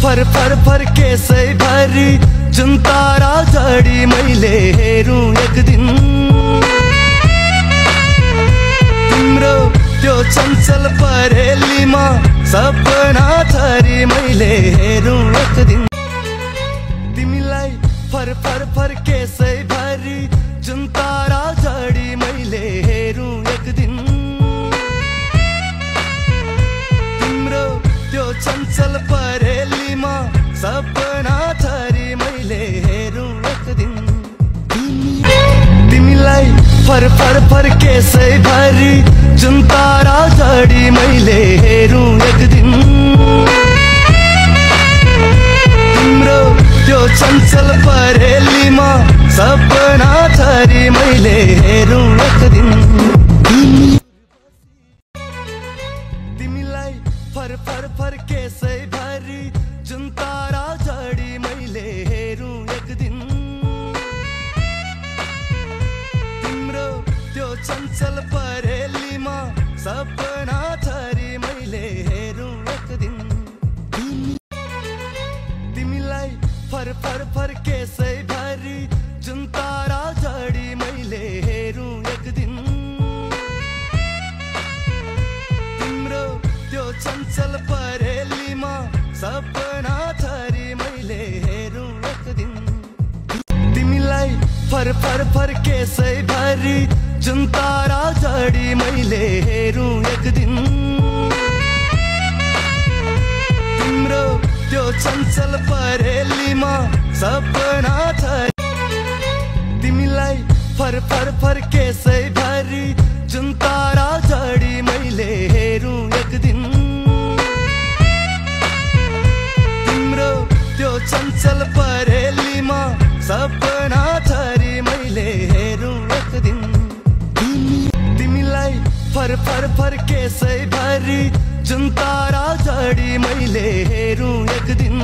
For for for केसै भरी जुन तारा जडी मैले हेरौँ एक दिन। तिम्रो त्यो चञ्चल परेलीमा सपना थरी मैले हेरौँ एक दिन। तिमीलाई फर फर फर केसै भरी जुन तारा जडी मैले हेरौँ एक दिन। तिम्रो त्यो चञ्चल परेलीमा सपना थरी मैले हेरौँ एक दिन। तिमीलाई फर फर फर केसै भरी जुन तारा जडी मैले हेरौँ एक दिन। तिम्रो त्यो चञ्चल परेलीमा सपना थरी मैले हेरौँ एक दिन। तिमीलाई फर फर फर केसै भरी जुन तारा जडी मैले हेरौँ एक दिन। तिम्रो त्यो चञ्चल परेलीमा सपना थरी मैले हेरौँ एक दिन। तिमीलाई फर फर फर केसै भरी जुन तारा जडी मैले हेरौँ एक दिन। तिम्रो त्यो चञ्चल परेलीमा सपना थरी मैले हेरौँ एक दिन। तिमीलाई फर फर फर केसै भरी जुन तारा जडी मैले हेरौँ एक दिन। तिम्रो त्यो चञ्चल परेलीमा सपना थरी। तिमीलाई फर फर फर केसै भरी जुन तारा जडी मैले हेरौँ एक दिन। तिम्रो त्यो चञ्चल परेलीमा सपना थरी मैले हेरौँ एक दिन। तिमीलाई फर फर फर केसै भरी जुन तारा जडी मैले हेरौँ एक दिन।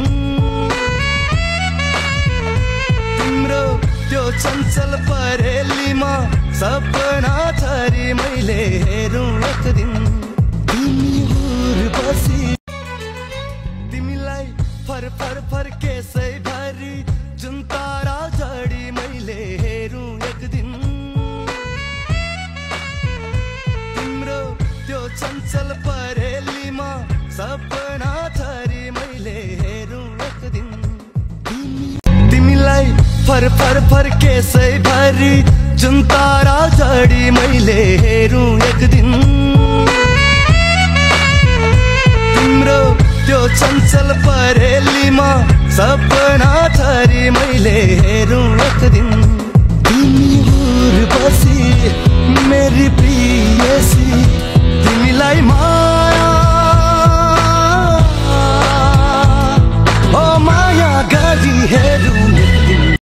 तिम्रो त्यो चञ्चल परेलीमा सपना थरी मैले हेरौँ एक दिन। तिमीलाई फर फर फर केसै भरी जुन तारा जडी मैले हेरौँ एक दिन। तिम्रो त्यो चञ्चल परेलीमा सपना थरी मैले हेरौँ एक दिन। तिमीलाई फर फर फर केसै भरी जुन तारा जडी मैले हेरौँ एक दिन। तिम्रो त्यो चञ्चल परेलीमा सपना थरी मैले हेरौँ एक दिन। दूर बसी मेरी प्रियसी तिमीलाई